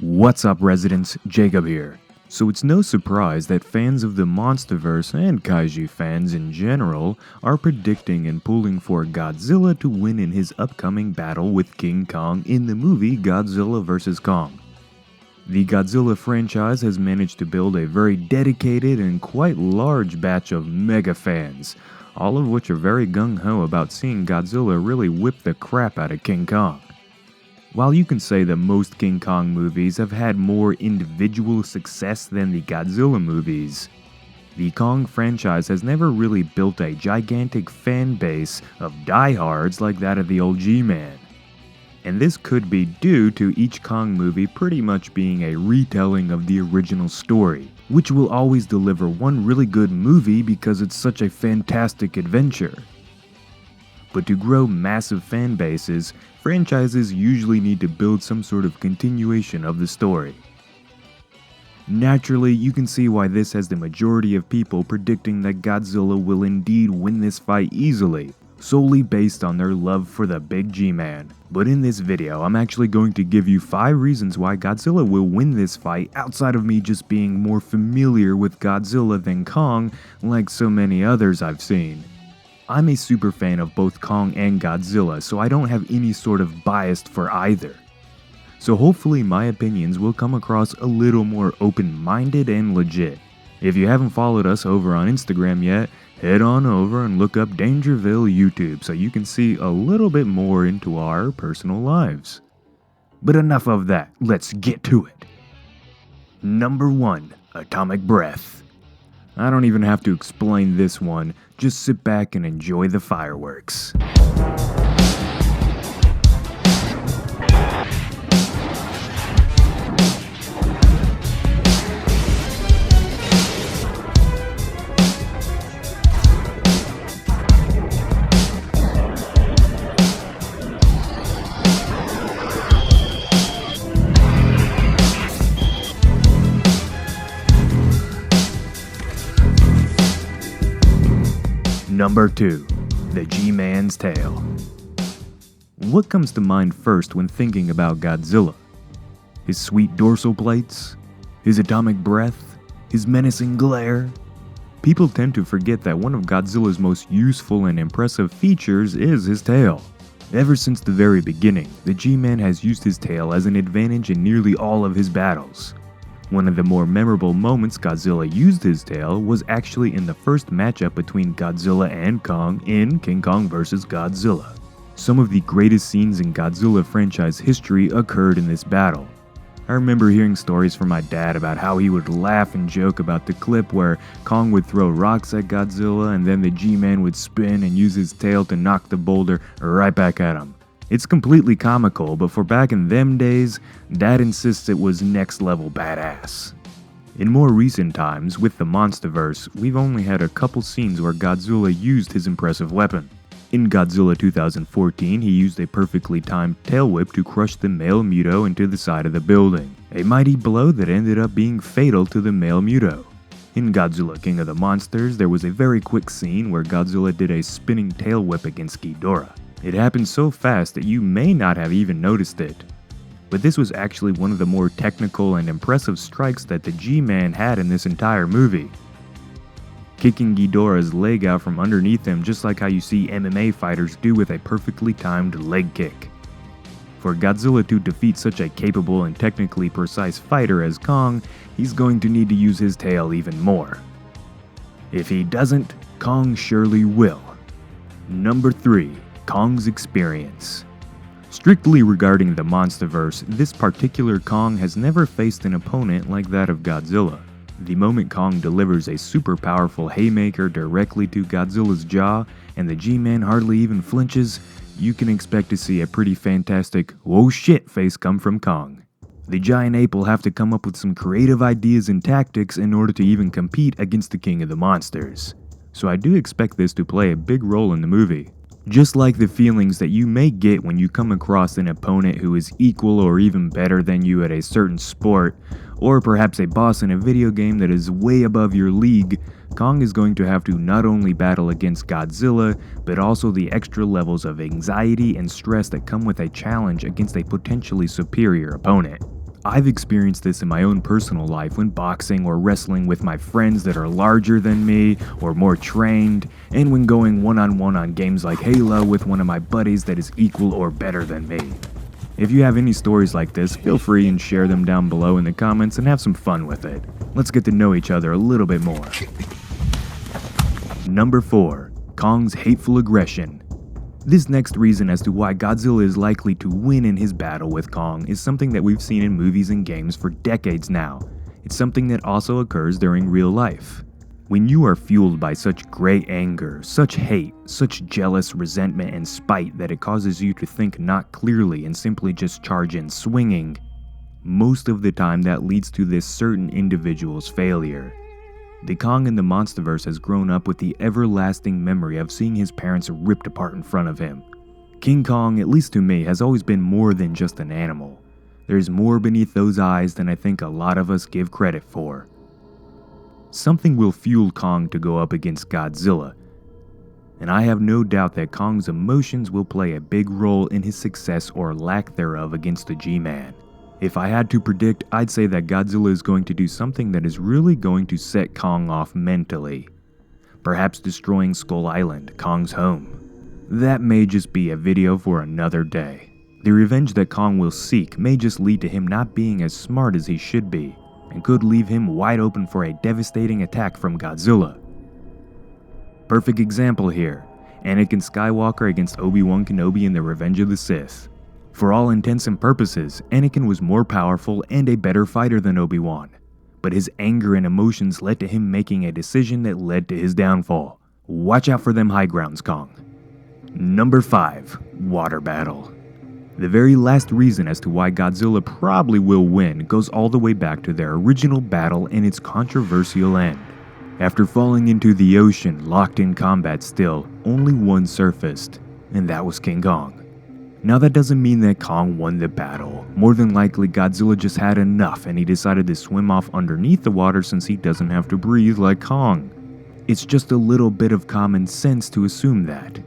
What's up, residents? Jacob here. So it's no surprise that fans of the Monsterverse and Kaiju fans in general are predicting and pulling for Godzilla to win in his upcoming battle with King Kong in the movie Godzilla vs. Kong. The Godzilla franchise has managed to build a very dedicated and quite large batch of mega fans, all of which are very gung-ho about seeing Godzilla really whip the crap out of King Kong. While you can say that most King Kong movies have had more individual success than the Godzilla movies, the Kong franchise has never really built a gigantic fan base of diehards like that of the old G-Man. And this could be due to each Kong movie pretty much being a retelling of the original story, which will always deliver one really good movie because it's such a fantastic adventure. But to grow massive fan bases, franchises usually need to build some sort of continuation of the story. Naturally, you can see why this has the majority of people predicting that Godzilla will indeed win this fight easily, solely based on their love for the big G-Man. But in this video, I'm actually going to give you 5 reasons why Godzilla will win this fight outside of me just being more familiar with Godzilla than Kong like so many others I've seen. I'm a super fan of both Kong and Godzilla, so I don't have any sort of bias for either. So hopefully my opinions will come across a little more open-minded and legit. If you haven't followed us over on Instagram yet, head on over and look up Dangerville YouTube so you can see a little bit more into our personal lives. But enough of that, let's get to it. Number 1. Atomic Breath. I don't even have to explain this one, just sit back and enjoy the fireworks. Number 2. The G-Man's Tail. What comes to mind first when thinking about Godzilla? His sweet dorsal plates? His atomic breath? His menacing glare? People tend to forget that one of Godzilla's most useful and impressive features is his tail. Ever since the very beginning, the G-Man has used his tail as an advantage in nearly all of his battles. One of the more memorable moments Godzilla used his tail was actually in the first matchup between Godzilla and Kong in King Kong vs. Godzilla. Some of the greatest scenes in Godzilla franchise history occurred in this battle. I remember hearing stories from my dad about how he would laugh and joke about the clip where Kong would throw rocks at Godzilla and then the G-Man would spin and use his tail to knock the boulder right back at him. It's completely comical, but for back in them days, Dad insists it was next level badass. In more recent times, with the Monsterverse, we've only had a couple scenes where Godzilla used his impressive weapon. In Godzilla 2014, he used a perfectly timed tail whip to crush the male Muto into the side of the building, a mighty blow that ended up being fatal to the male Muto. In Godzilla King of the Monsters, there was a very quick scene where Godzilla did a spinning tail whip against Ghidorah. It happened so fast that you may not have even noticed it. But this was actually one of the more technical and impressive strikes that the G-Man had in this entire movie. Kicking Ghidorah's leg out from underneath him just like how you see MMA fighters do with a perfectly timed leg kick. For Godzilla to defeat such a capable and technically precise fighter as Kong, he's going to need to use his tail even more. If he doesn't, Kong surely will. Number 3. Kong's experience. Strictly regarding the Monsterverse, this particular Kong has never faced an opponent like that of Godzilla. The moment Kong delivers a super powerful haymaker directly to Godzilla's jaw and the G-Man hardly even flinches, you can expect to see a pretty fantastic "whoa shit" face come from Kong. The giant ape will have to come up with some creative ideas and tactics in order to even compete against the King of the Monsters. So I do expect this to play a big role in the movie. Just like the feelings that you may get when you come across an opponent who is equal or even better than you at a certain sport, or perhaps a boss in a video game that is way above your league, Kong is going to have to not only battle against Godzilla, but also the extra levels of anxiety and stress that come with a challenge against a potentially superior opponent. I've experienced this in my own personal life when boxing or wrestling with my friends that are larger than me or more trained, and when going one-on-one on games like Halo with one of my buddies that is equal or better than me. If you have any stories like this, feel free and share them down below in the comments and have some fun with it. Let's get to know each other a little bit more. Number 4. Kong's hateful aggression. This next reason as to why Godzilla is likely to win in his battle with Kong is something that we've seen in movies and games for decades now. It's something that also occurs during real life. When you are fueled by such great anger, such hate, such jealous resentment and spite that it causes you to think not clearly and simply just charge in swinging, most of the time that leads to this certain individual's failure. The Kong in the Monsterverse has grown up with the everlasting memory of seeing his parents ripped apart in front of him. King Kong, at least to me, has always been more than just an animal. There's more beneath those eyes than I think a lot of us give credit for. Something will fuel Kong to go up against Godzilla, and I have no doubt that Kong's emotions will play a big role in his success or lack thereof against the G-Man. If I had to predict, I'd say that Godzilla is going to do something that is really going to set Kong off mentally. Perhaps destroying Skull Island, Kong's home. That may just be a video for another day. The revenge that Kong will seek may just lead to him not being as smart as he should be, and could leave him wide open for a devastating attack from Godzilla. Perfect example here, Anakin Skywalker against Obi-Wan Kenobi in The Revenge of the Sith. For all intents and purposes, Anakin was more powerful and a better fighter than Obi-Wan, but his anger and emotions led to him making a decision that led to his downfall. Watch out for them high grounds, Kong. Number 5. Water Battle. The very last reason as to why Godzilla probably will win goes all the way back to their original battle and its controversial end. After falling into the ocean, locked in combat still, only one surfaced, and that was King Kong. Now that doesn't mean that Kong won the battle. More than likely Godzilla just had enough and he decided to swim off underneath the water since he doesn't have to breathe like Kong. It's just a little bit of common sense to assume that.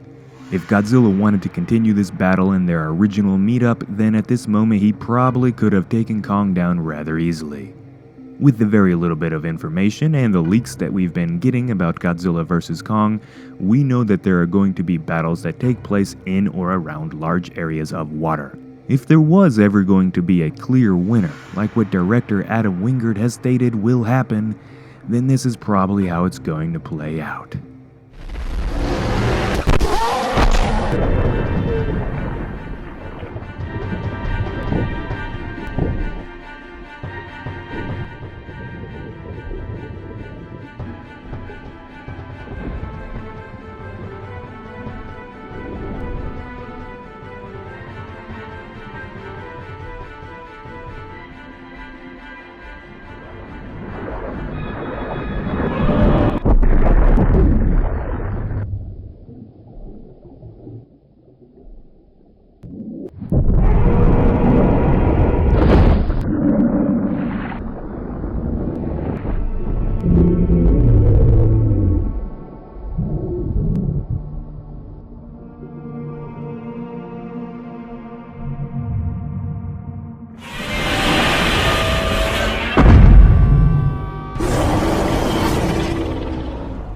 If Godzilla wanted to continue this battle in their original meetup, then at this moment he probably could have taken Kong down rather easily. With the very little bit of information and the leaks that we've been getting about Godzilla vs. Kong, we know that there are going to be battles that take place in or around large areas of water. If there was ever going to be a clear winner, like what director Adam Wingard has stated will happen, then this is probably how it's going to play out.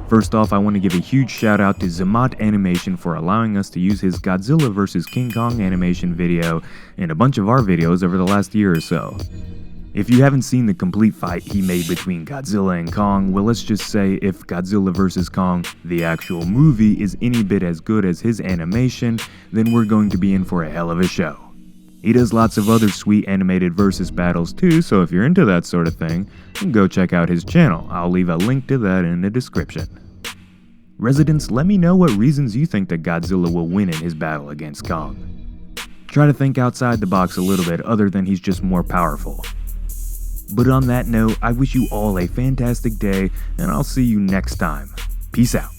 First off, I want to give a huge shout out to Zimaut Animation for allowing us to use his Godzilla vs. King Kong animation video in a bunch of our videos over the last year or so. If you haven't seen the complete fight he made between Godzilla and Kong, well, let's just say if Godzilla vs. Kong, the actual movie, is any bit as good as his animation, then we're going to be in for a hell of a show. He does lots of other sweet animated versus battles too, so if you're into that sort of thing, go check out his channel. I'll leave a link to that in the description. Residents, let me know what reasons you think that Godzilla will win in his battle against Kong. Try to think outside the box a little bit other than he's just more powerful. But on that note, I wish you all a fantastic day, and I'll see you next time. Peace out.